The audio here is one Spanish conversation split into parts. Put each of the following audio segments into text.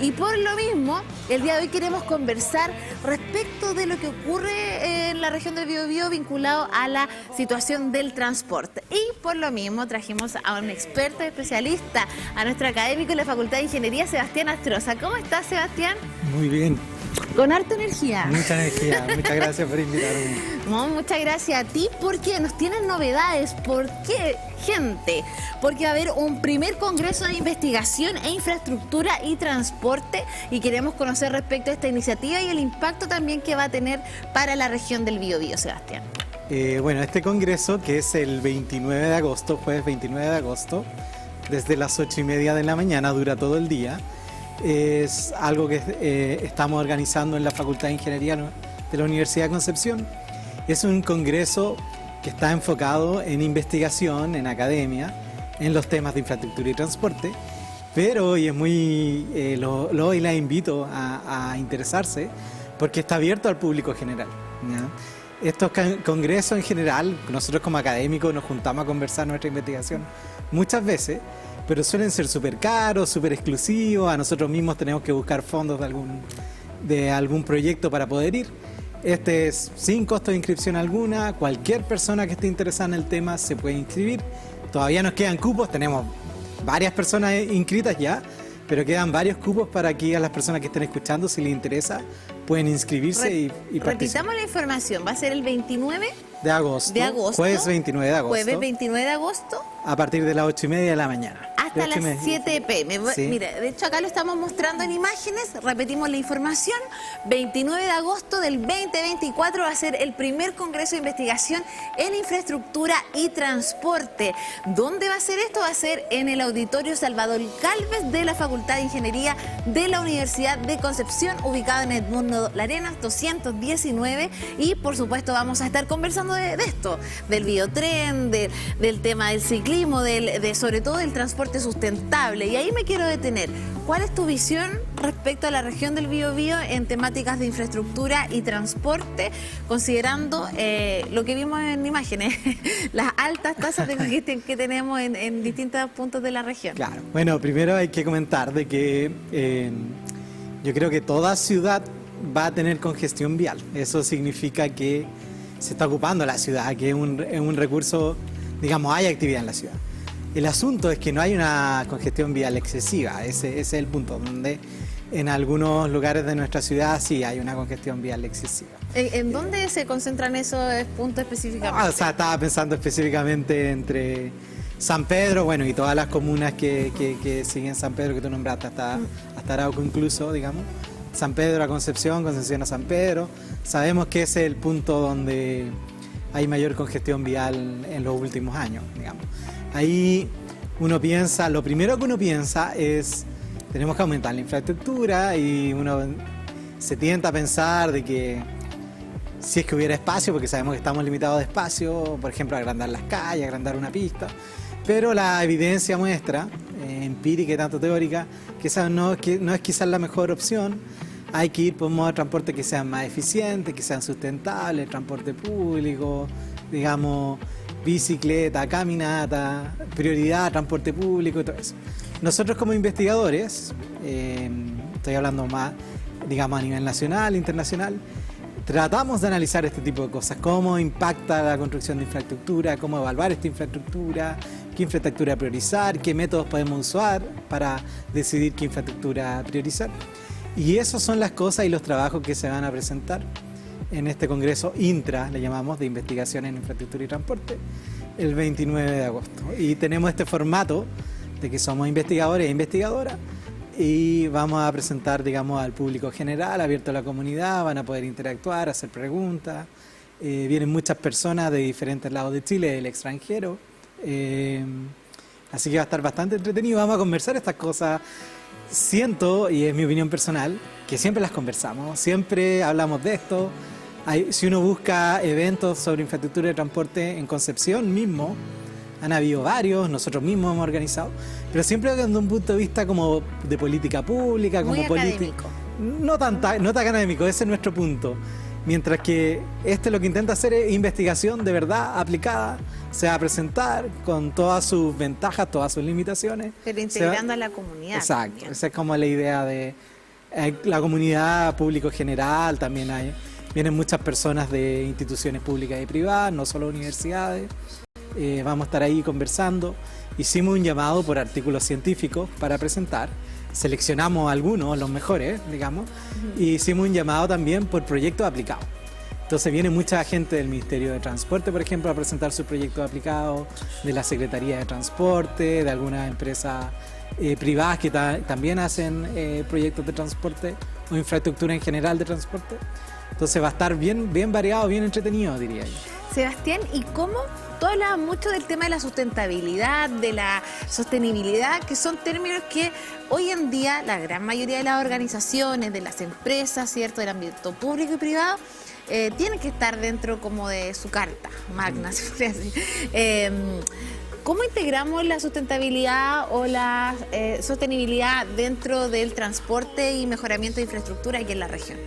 Y por lo mismo, el día de hoy queremos conversar respecto de lo que ocurre en la región del Biobío vinculado a la situación del transporte. Y por lo mismo trajimos a un experto especialista, a nuestro académico en la Facultad de Ingeniería, Sebastián Astroza. ¿Cómo estás, Sebastián? Muy bien. Con harta energía. Mucha energía. Muchas gracias por invitarme. No, muchas gracias a ti porque nos tienen novedades. ¿Por qué, gente? Porque va a haber un primer congreso de investigación e infraestructura y transporte y queremos conocer respecto a esta iniciativa y el impacto también que va a tener para la región del Biobío, Sebastián. Bueno, este congreso, que es el 29 de agosto, jueves 29 de agosto, desde las 8:30 de la mañana, dura todo el día. Es algo que estamos organizando en la Facultad de Ingeniería de la Universidad de Concepción. Es un congreso que está enfocado en investigación, en academia, en los temas de infraestructura y transporte, pero hoy es muy, hoy la invito a interesarse porque está abierto al público general, ¿ya? Estos congresos en general, nosotros como académicos nos juntamos a conversar nuestra investigación muchas veces, pero suelen ser súper caros, súper exclusivos. A nosotros mismos tenemos que buscar fondos de algún proyecto para poder ir. Este es sin costo de inscripción alguna. Cualquier persona que esté interesada en el tema se puede inscribir. Todavía nos quedan cupos, tenemos varias personas inscritas ya, pero quedan varios cupos para que a las personas que estén escuchando, si les interesa, pueden inscribirse y participar. Repitamos la información, va a ser el 29 de agosto. Jueves 29 de agosto. Jueves 29 de agosto. A partir de las 8:30 de la mañana. Hasta las 7 p.m. Sí. Mira, de hecho acá lo estamos mostrando en imágenes, repetimos la información. 29 de agosto del 2024 va a ser el primer congreso de investigación en infraestructura y transporte. ¿Dónde va a ser esto? Va a ser en el Auditorio Salvador Gálvez de la Facultad de Ingeniería de la Universidad de Concepción, ubicado en Edmundo Larenas 219. Y por supuesto vamos a estar conversando de esto, del biotren, del tema del ciclismo, sobre todo del transporte sustentable. Y ahí me quiero detener. ¿Cuál es tu visión respecto a la región del Biobío en temáticas de infraestructura y transporte, considerando lo que vimos en imágenes, las altas tasas de congestión que tenemos en distintos puntos de la región? Claro. Bueno, primero hay que comentar de que yo creo que toda ciudad va a tener congestión vial. Eso significa que se está ocupando la ciudad, que es un recurso, digamos, hay actividad en la ciudad. El asunto es que no hay una congestión vial excesiva, ese es el punto, donde en algunos lugares de nuestra ciudad sí hay una congestión vial excesiva. ¿En dónde se concentran esos puntos específicamente? O sea, estaba pensando específicamente entre San Pedro, bueno, y todas las comunas que siguen San Pedro, que tú nombraste, hasta Arauco incluso, digamos. San Pedro a Concepción, Concepción a San Pedro. Sabemos que ese es el punto donde hay mayor congestión vial en los últimos años, digamos. Ahí uno piensa, lo primero que uno piensa es, tenemos que aumentar la infraestructura y uno se tienta a pensar de que si es que hubiera espacio, porque sabemos que estamos limitados de espacio, por ejemplo, agrandar las calles, agrandar una pista, pero la evidencia muestra, empírica y tanto teórica, que esa no es quizás la mejor opción. Hay que ir por modos de transporte que sean más eficientes, que sean sustentables, transporte público, digamos, bicicleta, caminata, prioridad, transporte público y todo eso. Nosotros como investigadores, estoy hablando más, digamos, a nivel nacional, internacional, tratamos de analizar este tipo de cosas, cómo impacta la construcción de infraestructura, cómo evaluar esta infraestructura, qué infraestructura priorizar, qué métodos podemos usar para decidir qué infraestructura priorizar. Y esas son las cosas y los trabajos que se van a presentar en este congreso INTRA, le llamamos, de investigación en infraestructura y transporte, el 29 de agosto. Y tenemos este formato de que somos investigadores e investigadoras y vamos a presentar, digamos, al público general, abierto a la comunidad, van a poder interactuar, hacer preguntas. Vienen muchas personas de diferentes lados de Chile, del extranjero. Así que va a estar bastante entretenido. Vamos a conversar estas cosas. Siento, y es mi opinión personal, que siempre las conversamos, siempre hablamos de esto. Si uno busca eventos sobre infraestructura de transporte en Concepción mismo, han habido varios, nosotros mismos hemos organizado, pero siempre desde un punto de vista como de política pública, muy como académico. No tan académico, ese es nuestro punto. Mientras que lo que intenta hacer es investigación de verdad aplicada, se va a presentar con todas sus ventajas, todas sus limitaciones. Pero integrando a la comunidad. Exacto, también. esa es como la idea la comunidad público general, también vienen muchas personas de instituciones públicas y privadas, no solo universidades. Vamos a estar ahí conversando. Hicimos un llamado por artículos científicos para presentar. Seleccionamos algunos, los mejores, digamos, y hicimos un llamado también por proyectos aplicados. Entonces viene mucha gente del Ministerio de Transporte, por ejemplo, a presentar sus proyectos aplicados, de la Secretaría de Transporte, de algunas empresas privadas que también hacen proyectos de transporte o infraestructura en general de transporte. Entonces va a estar bien variado, bien entretenido, diría yo. Sebastián, ¿y cómo? Tú hablabas mucho del tema de la sustentabilidad, de la sostenibilidad, que son términos que hoy en día la gran mayoría de las organizaciones, de las empresas, ¿cierto?, del ámbito público y privado, tienen que estar dentro como de su carta magna, si fuera así. ¿Cómo integramos la sustentabilidad o la sostenibilidad dentro del transporte y mejoramiento de infraestructura aquí en la región?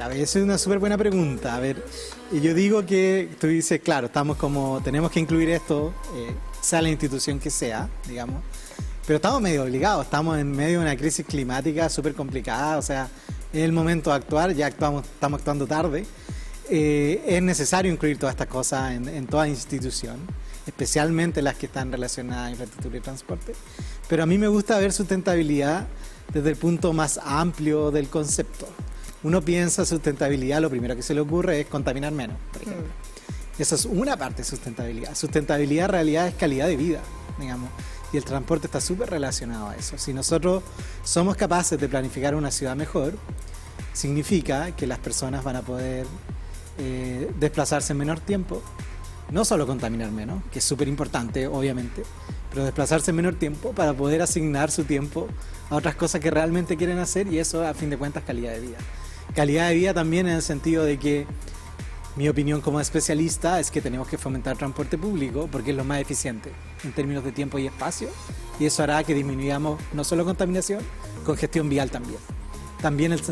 A ver, esa es una súper buena pregunta. A ver, yo digo que tú dices, claro, tenemos que incluir esto, sea la institución que sea, digamos, pero estamos medio obligados, estamos en medio de una crisis climática súper complicada, o sea, es el momento de actuar, ya estamos actuando tarde. Es necesario incluir todas estas cosas en toda institución, especialmente las que están relacionadas a infraestructura y transporte, pero a mí me gusta ver sustentabilidad desde el punto más amplio del concepto. Uno piensa sustentabilidad, lo primero que se le ocurre es contaminar menos, por ejemplo. Esa es una parte de sustentabilidad. Sustentabilidad en realidad es calidad de vida, digamos, y el transporte está súper relacionado a eso. Si nosotros somos capaces de planificar una ciudad mejor, significa que las personas van a poder desplazarse en menor tiempo, no solo contaminar menos, que es súper importante, obviamente, pero desplazarse en menor tiempo para poder asignar su tiempo a otras cosas que realmente quieren hacer, y eso, a fin de cuentas, calidad de vida. Calidad de vida también en el sentido de que mi opinión como especialista es que tenemos que fomentar transporte público porque es lo más eficiente en términos de tiempo y espacio, y eso hará que disminuyamos no solo contaminación, congestión vial también. También el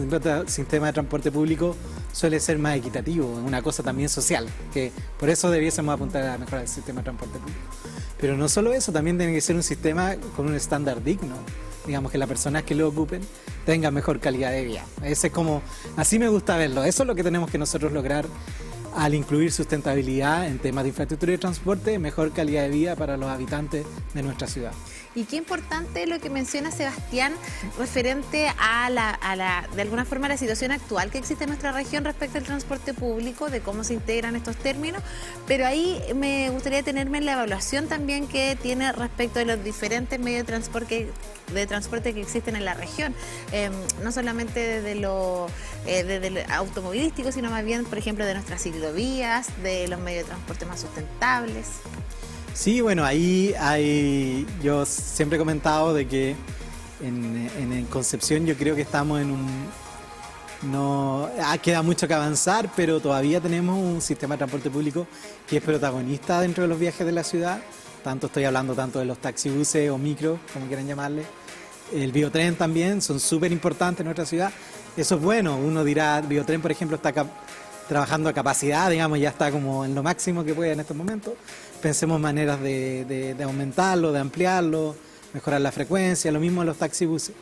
sistema de transporte público suele ser más equitativo, es una cosa también social, que por eso debiésemos apuntar a mejorar el sistema de transporte público. Pero no solo eso, también tiene que ser un sistema con un estándar digno, digamos, que las personas que lo ocupen tengan mejor calidad de vida. Ese es como, así me gusta verlo, eso es lo que tenemos que nosotros lograr al incluir sustentabilidad en temas de infraestructura y transporte, mejor calidad de vida para los habitantes de nuestra ciudad. Y qué importante lo que menciona Sebastián referente de alguna forma, la situación actual que existe en nuestra región respecto al transporte público, de cómo se integran estos términos, pero ahí me gustaría detenerme en la evaluación también que tiene respecto de los diferentes medios de transporte que existen en la región, no solamente desde lo automovilístico, sino más bien, por ejemplo, de nuestras ciclovías, de los medios de transporte más sustentables. Sí, bueno, yo siempre he comentado de que en Concepción yo creo que estamos queda mucho que avanzar, pero todavía tenemos un sistema de transporte público que es protagonista dentro de los viajes de la ciudad. Estoy hablando tanto de los taxibuses o micros, como quieran llamarle. El biotren también, son súper importantes en nuestra ciudad. Eso es bueno, uno dirá, el biotren, por ejemplo, está trabajando a capacidad, digamos, ya está como en lo máximo que puede en estos momentos. Pensemos maneras de aumentarlo, de ampliarlo, mejorar la frecuencia, lo mismo en los taxibuses,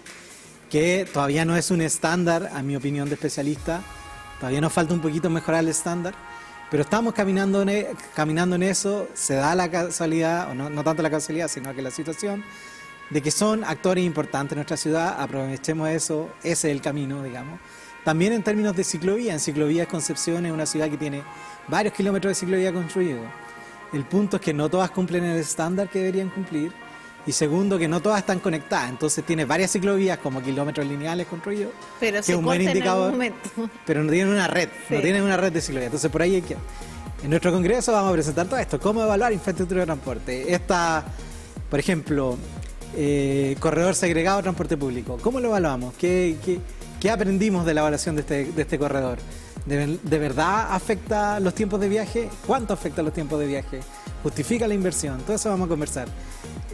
que todavía no es un estándar, a mi opinión de especialista, todavía nos falta un poquito mejorar el estándar, pero estamos caminando en eso. Se da la casualidad, o no tanto la casualidad, sino que la situación de que son actores importantes en nuestra ciudad, aprovechemos eso, ese es el camino, digamos. También en términos de ciclovía, en ciclovías Concepción es una ciudad que tiene varios kilómetros de ciclovía construidos. El punto es que no todas cumplen el estándar que deberían cumplir, y segundo, que no todas están conectadas, entonces tiene varias ciclovías como kilómetros lineales construidos, pero que es un buen indicador, pero no tienen una red, sí. No tienen una red de ciclovías, entonces por ahí hay que... En nuestro congreso vamos a presentar todo esto, cómo evaluar infraestructura de transporte. Por ejemplo, corredor segregado de transporte público, ¿cómo lo evaluamos? ¿Qué aprendimos de la evaluación de este corredor? ¿De verdad afecta los tiempos de viaje? ¿Cuánto afecta los tiempos de viaje? ¿Justifica la inversión? Todo eso vamos a conversar.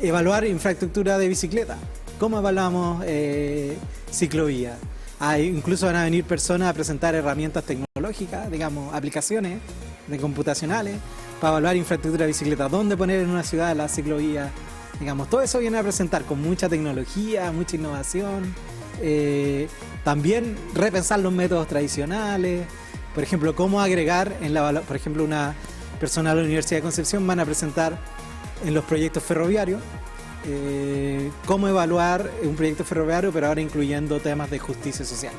Evaluar infraestructura de bicicleta. ¿Cómo evaluamos ciclovía? Incluso van a venir personas a presentar herramientas tecnológicas, digamos, aplicaciones computacionales para evaluar infraestructura de bicicleta. ¿Dónde poner en una ciudad la ciclovía? Digamos, todo eso viene a presentar con mucha tecnología, mucha innovación. También repensar los métodos tradicionales. Por ejemplo, cómo agregar por ejemplo, una persona de la Universidad de Concepción van a presentar en los proyectos ferroviarios cómo evaluar un proyecto ferroviario, pero ahora incluyendo temas de justicia social.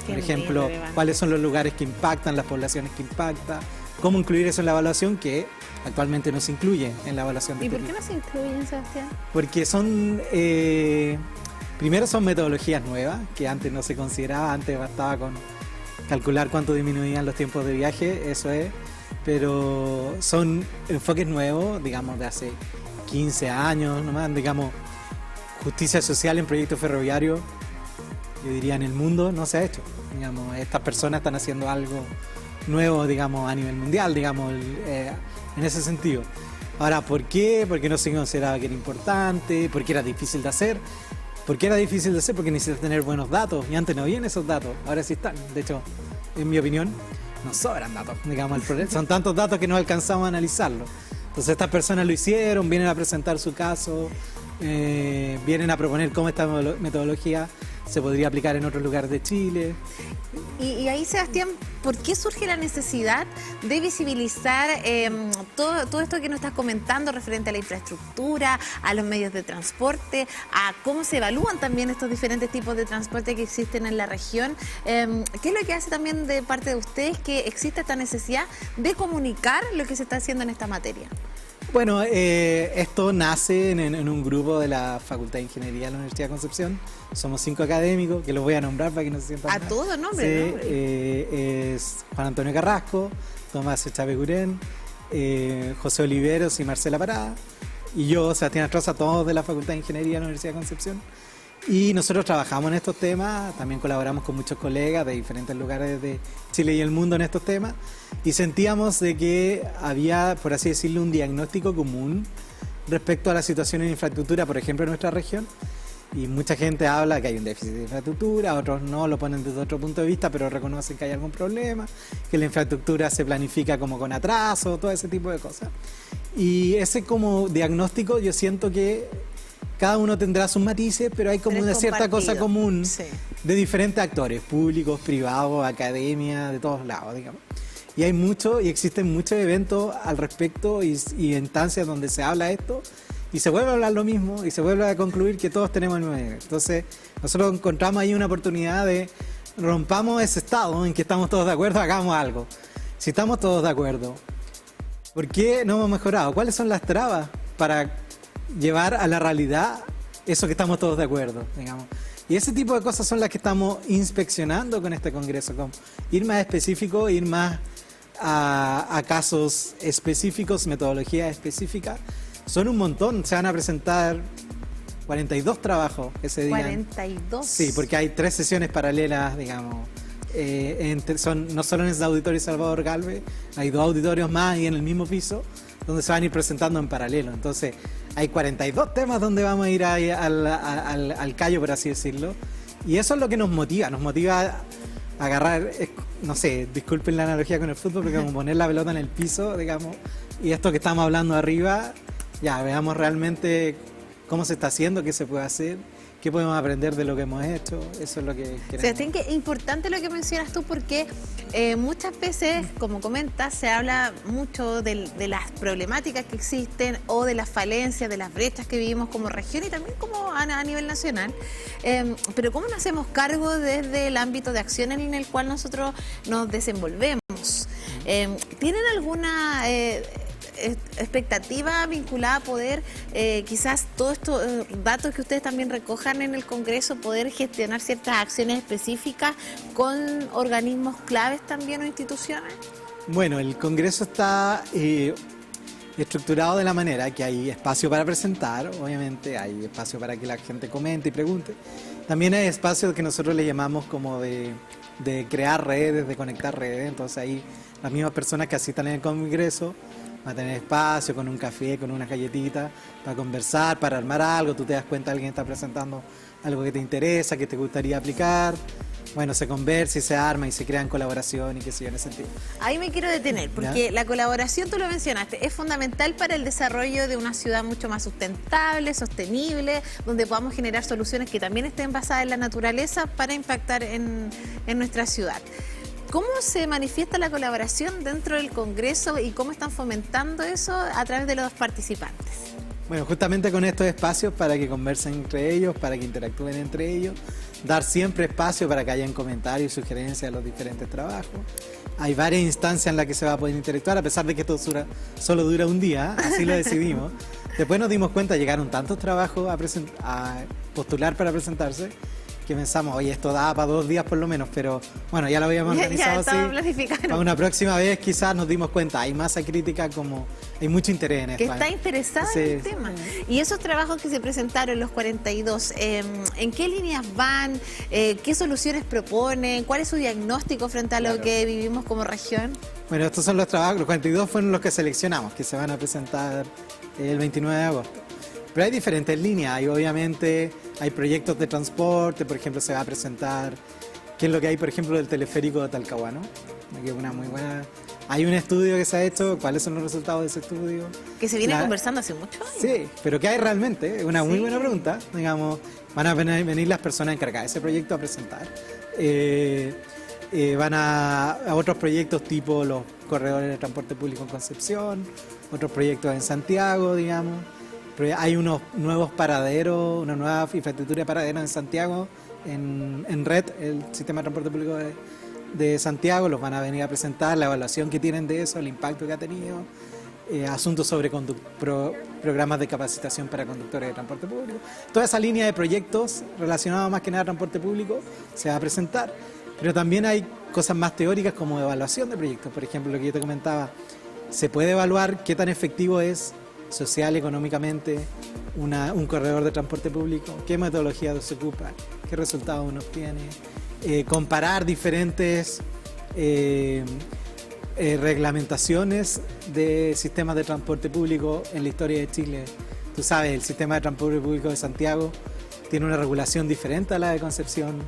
Por ejemplo, cuáles son los lugares que impactan, las poblaciones que impactan, cómo incluir eso en la evaluación, que actualmente no se incluye en la evaluación de ¿Y por qué no se incluyen, Sebastián? Porque primero son metodologías nuevas, que antes no se consideraba, antes bastaba con calcular cuánto disminuían los tiempos de viaje, eso es, pero son enfoques nuevos, digamos, de hace 15 años nomás, digamos, justicia social en proyectos ferroviarios, yo diría en el mundo no se ha hecho, digamos, estas personas están haciendo algo nuevo, digamos, a nivel mundial, digamos, en ese sentido. Ahora, ¿por qué? Porque no se consideraba que era importante, porque era difícil de hacer. ¿Por qué era difícil de hacer? Porque necesitas tener buenos datos, y antes no habían esos datos, ahora sí están. De hecho, en mi opinión, nos sobran datos, digamos, son tantos datos que no alcanzamos a analizarlo. Entonces estas personas lo hicieron, vienen a presentar su caso, vienen a proponer cómo esta metodología se podría aplicar en otros lugares de Chile. Y ahí, Sebastián, ¿por qué surge la necesidad de visibilizar todo esto que nos estás comentando referente a la infraestructura, a los medios de transporte, a cómo se evalúan también estos diferentes tipos de transporte que existen en la región? ¿Qué es lo que hace también de parte de ustedes que exista esta necesidad de comunicar lo que se está haciendo en esta materia? Bueno, esto nace en un grupo de la Facultad de Ingeniería de la Universidad de Concepción. Somos 5 académicos, que los voy a nombrar para que no se sientan A mal. todo nombre, Sí, es Juan Antonio Carrasco, Tomás Echave-Guren, José Oliveros y Marcela Parada, y yo, Sebastián Astroza, todos de la Facultad de Ingeniería de la Universidad de Concepción. Y nosotros trabajamos en estos temas, también colaboramos con muchos colegas de diferentes lugares de Chile y el mundo en estos temas, y sentíamos de que había, por así decirlo, un diagnóstico común respecto a la situación en infraestructura, por ejemplo, en nuestra región. Y mucha gente habla que hay un déficit de infraestructura, otros no, lo ponen desde otro punto de vista, pero reconocen que hay algún problema, que la infraestructura se planifica como con atraso, todo ese tipo de cosas. Y ese como diagnóstico yo siento que cada uno tendrá sus matices, pero hay como una cierta cosa común de diferentes actores, públicos, privados, academia, de todos lados, digamos. Y hay y existen muchos eventos al respecto y instancias donde se habla esto, y se vuelve a hablar lo mismo, y se vuelve a concluir que todos tenemos el mismo nivel. Entonces, nosotros encontramos ahí una oportunidad de rompamos ese estado en que estamos todos de acuerdo, hagamos algo. Si estamos todos de acuerdo, ¿por qué no hemos mejorado? ¿Cuáles son las trabas para llevar a la realidad eso que estamos todos de acuerdo, digamos? Y ese tipo de cosas son las que estamos inspeccionando con este congreso, como ir más específico, ir más a casos específicos, metodologías específicas. Son un montón, se van a presentar 42 trabajos ese día. 42. Sí, porque hay 3 sesiones paralelas, digamos. No solo en el auditorio Salvador Galvez, hay 2 auditorios más y en el mismo piso, donde se van a ir presentando en paralelo. Entonces, hay 42 temas donde vamos a ir al callo, por así decirlo. Y eso es lo que nos motiva a agarrar, no sé, disculpen la analogía con el fútbol, porque como poner la pelota en el piso, digamos, y esto que estamos hablando arriba, ya veamos realmente cómo se está haciendo, qué se puede hacer, qué podemos aprender de lo que hemos hecho. Eso es lo que queremos. Sebastián, que es importante lo que mencionas tú, porque muchas veces, como comentas, se habla mucho de las problemáticas que existen o de las falencias, de las brechas que vivimos como región y también como a nivel nacional. Pero ¿cómo nos hacemos cargo desde el ámbito de acción en el cual nosotros nos desenvolvemos? ¿Tienen alguna expectativa vinculada a poder quizás todos estos datos que ustedes también recojan en el Congreso, poder gestionar ciertas acciones específicas con organismos claves también o instituciones? Bueno, el Congreso está estructurado de la manera que hay espacio para presentar, obviamente, hay espacio para que la gente comente y pregunte. También hay espacio que nosotros le llamamos como de crear redes, de conectar redes. Entonces ahí las mismas personas que asistan en el Congreso van a tener espacio con un café, con unas galletitas, para conversar, para armar algo. Tú te das cuenta que alguien está presentando algo que te interesa, que te gustaría aplicar. bueno, se conversa y se arma y se crean colaboración y qué sé yo en ese sentido. Ahí me quiero detener, porque ¿Ya? la colaboración, tú lo mencionaste, es fundamental para el desarrollo de una ciudad mucho más sustentable, sostenible, donde podamos generar soluciones que también estén basadas en la naturaleza para impactar en nuestra ciudad. ¿Cómo se manifiesta la colaboración dentro del Congreso y cómo están fomentando eso a través de los participantes? Bueno, justamente con estos espacios para que conversen entre ellos, para que interactúen entre ellos, dar siempre espacio para que hayan comentarios y sugerencias de los diferentes trabajos. Hay varias instancias en las que se va a poder interactuar, a pesar de que esto solo dura un día, así lo decidimos. Después nos dimos cuenta, llegaron tantos trabajos a postular para presentarse, que pensamos, oye, esto da para 2 días por lo menos, pero bueno, ya lo habíamos organizado así. Para una próxima vez quizás nos dimos cuenta, hay masa crítica, como hay mucho interés en esto. Que está interesada en el tema. Y esos trabajos que se presentaron, los 42, ¿en qué líneas van? ¿Qué soluciones proponen? ¿Cuál es su diagnóstico frente a lo que vivimos como región? Bueno, estos son los trabajos, los 42 fueron los que seleccionamos, que se van a presentar el 29 de agosto. Pero hay diferentes líneas, hay proyectos de transporte, por ejemplo, se va a presentar qué es lo que hay, por ejemplo, del teleférico de Talcahuano, que es una muy buena. Hay un estudio que se ha hecho, ¿cuáles son los resultados de ese estudio? Que se viene conversando hace mucho años. Sí, pero ¿qué hay realmente? Es una muy buena pregunta. Digamos, van a venir las personas encargadas de ese proyecto a presentar. Van a otros proyectos tipo los corredores de transporte público en Concepción, otros proyectos en Santiago, digamos. Hay unos nuevos paraderos, una nueva infraestructura de paraderos en Santiago, en RED, el sistema de transporte público de Santiago, los van a venir a presentar, la evaluación que tienen de eso, el impacto que ha tenido, asuntos sobre programas de capacitación para conductores de transporte público. Toda esa línea de proyectos relacionados más que nada a transporte público se va a presentar, pero también hay cosas más teóricas como evaluación de proyectos. Por ejemplo, lo que yo te comentaba, se puede evaluar qué tan efectivo es social, económicamente, un corredor de transporte público, qué metodología se ocupa, qué resultados uno obtiene, comparar diferentes reglamentaciones de sistemas de transporte público en la historia de Chile. Tú sabes, el sistema de transporte público de Santiago tiene una regulación diferente a la de Concepción.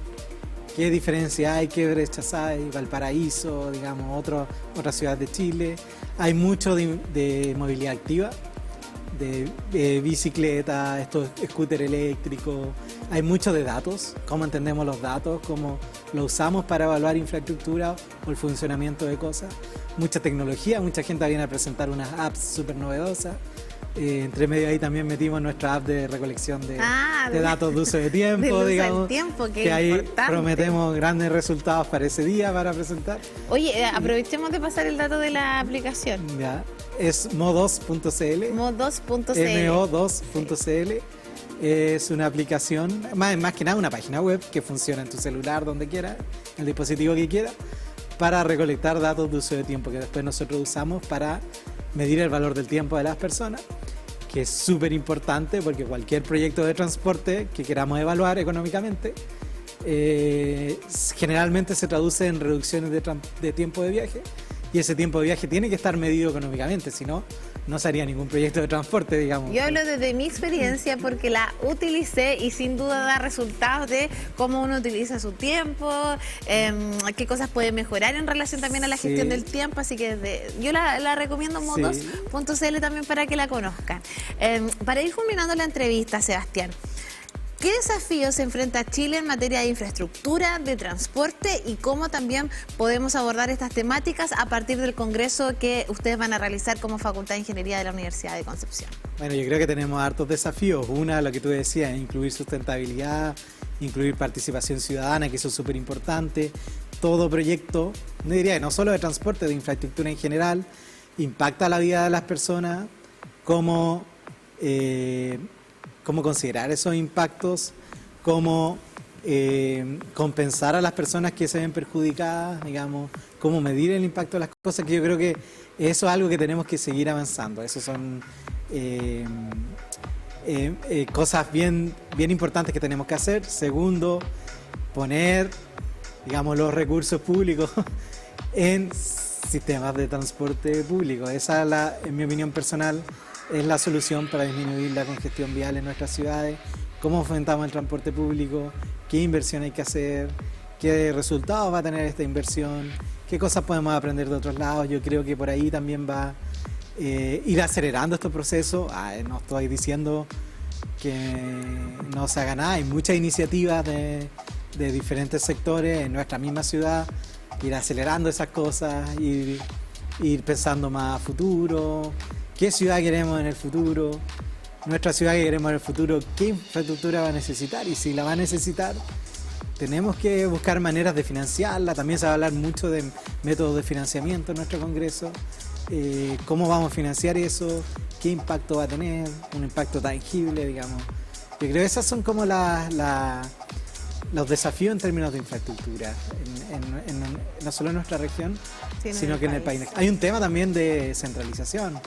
¿Qué diferencia hay? ¿Qué brechas hay? Valparaíso, digamos, otras ciudades de Chile. Hay mucho de movilidad activa, de bicicleta, estos scooter eléctricos. Hay mucho de datos, cómo entendemos los datos, cómo lo usamos para evaluar infraestructura o el funcionamiento de cosas. Mucha tecnología, mucha gente viene a presentar unas apps súper novedosas. Entre medio ahí también metimos nuestra app de recolección de datos de uso de tiempo, digamos, que ahí importante. Prometemos grandes resultados para ese día para presentar. Oye, aprovechemos de pasar el dato de la aplicación. Ya, es mo2.cl. mo2.cl. Es una aplicación, más que nada una página web que funciona en tu celular, donde quiera, en el dispositivo que quiera, para recolectar datos de uso de tiempo que después nosotros usamos para medir el valor del tiempo de las personas, que es súper importante porque cualquier proyecto de transporte que queramos evaluar económicamente generalmente se traduce en reducciones de tiempo de viaje, y ese tiempo de viaje tiene que estar medido económicamente, si no, no se haría ningún proyecto de transporte, digamos. Yo hablo desde mi experiencia porque la utilicé y sin duda da resultados de cómo uno utiliza su tiempo, qué cosas puede mejorar en relación también a la gestión del tiempo, así que yo la recomiendo mo2.cl también para que la conozcan. Para ir culminando la entrevista, Sebastián, ¿qué desafíos se enfrenta Chile en materia de infraestructura, de transporte, y cómo también podemos abordar estas temáticas a partir del congreso que ustedes van a realizar como Facultad de Ingeniería de la Universidad de Concepción? Bueno, yo creo que tenemos hartos desafíos. Una, lo que tú decías, incluir sustentabilidad, incluir participación ciudadana, que eso es súper importante. Todo proyecto, no diría que no solo de transporte, de infraestructura en general, impacta la vida de las personas, cómo considerar esos impactos, cómo compensar a las personas que se ven perjudicadas, digamos, cómo medir el impacto de las cosas, que yo creo que eso es algo que tenemos que seguir avanzando. Eso son cosas bien importantes que tenemos que hacer. Segundo, poner, digamos, los recursos públicos en sistemas de transporte público. Esa, en mi opinión personal, es la solución para disminuir la congestión vial en nuestras ciudades. Cómo fomentamos el transporte público, qué inversión hay que hacer, qué resultados va a tener esta inversión, qué cosas podemos aprender de otros lados. Yo creo que por ahí también va a ir acelerando estos procesos. No estoy diciendo que no se haga nada, hay muchas iniciativas de diferentes sectores en nuestra misma ciudad, ir acelerando esas cosas, ir pensando más a futuro, qué ciudad queremos en el futuro, nuestra ciudad que queremos en el futuro, qué infraestructura va a necesitar, y si la va a necesitar, tenemos que buscar maneras de financiarla. También se va a hablar mucho de métodos de financiamiento en nuestro Congreso, cómo vamos a financiar eso, qué impacto va a tener, un impacto tangible, digamos. Yo creo que esas son como los desafíos en términos de infraestructura, no solo en nuestra región, sino que en el país. Hay un tema también de centralización.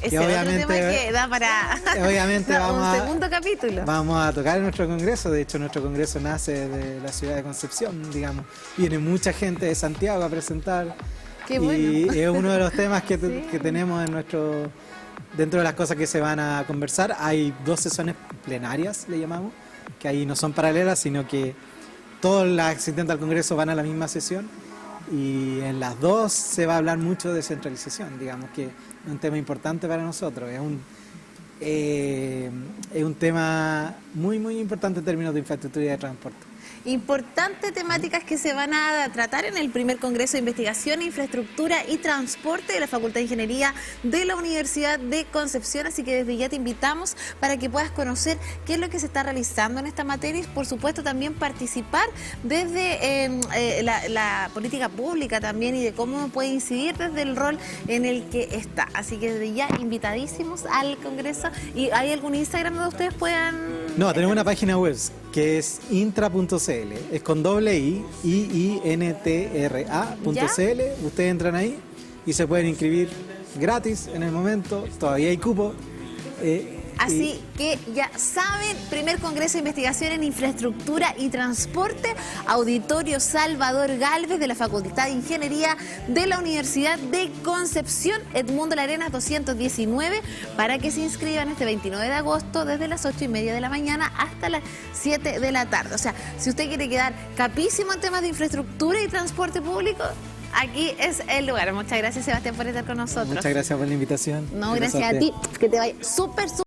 Ese es otro tema que da para obviamente un segundo capítulo. Vamos a tocar en nuestro Congreso. De hecho, nuestro Congreso nace de la ciudad de Concepción, digamos. Viene mucha gente de Santiago a presentar. Qué bueno. Y es uno de los temas que tenemos dentro de las cosas que se van a conversar. Hay 2 sesiones plenarias, le llamamos, que ahí no son paralelas, sino que todas las asistentes al Congreso van a la misma sesión, y en las 2 se va a hablar mucho de descentralización, digamos que es un tema importante para nosotros, es un tema muy, muy importante en términos de infraestructura y de transporte. Importantes temáticas que se van a tratar en el primer Congreso de Investigación, Infraestructura y Transporte de la Facultad de Ingeniería de la Universidad de Concepción. Así que desde ya te invitamos para que puedas conocer qué es lo que se está realizando en esta materia y, por supuesto, también participar desde la política pública también, y de cómo puede incidir desde el rol en el que está. Así que desde ya invitadísimos al Congreso. ¿Y hay algún Instagram donde ustedes puedan...? No, tenemos una página web que es intra.cl, es con doble I, IINTRA.cl. Ustedes entran ahí y se pueden inscribir gratis en el momento, todavía hay cupo. Así que ya saben, primer Congreso de Investigación en Infraestructura y Transporte, Auditorio Salvador Gálvez de la Facultad de Ingeniería de la Universidad de Concepción, Edmundo Larenas 219, para que se inscriban este 29 de agosto desde las 8:30 de la mañana hasta las 7 de la tarde. O sea, si usted quiere quedar capísimo en temas de infraestructura y transporte público, aquí es el lugar. Muchas gracias, Sebastián, por estar con nosotros. Muchas gracias por la invitación. No, gracias a ti. Que te vaya súper, súper.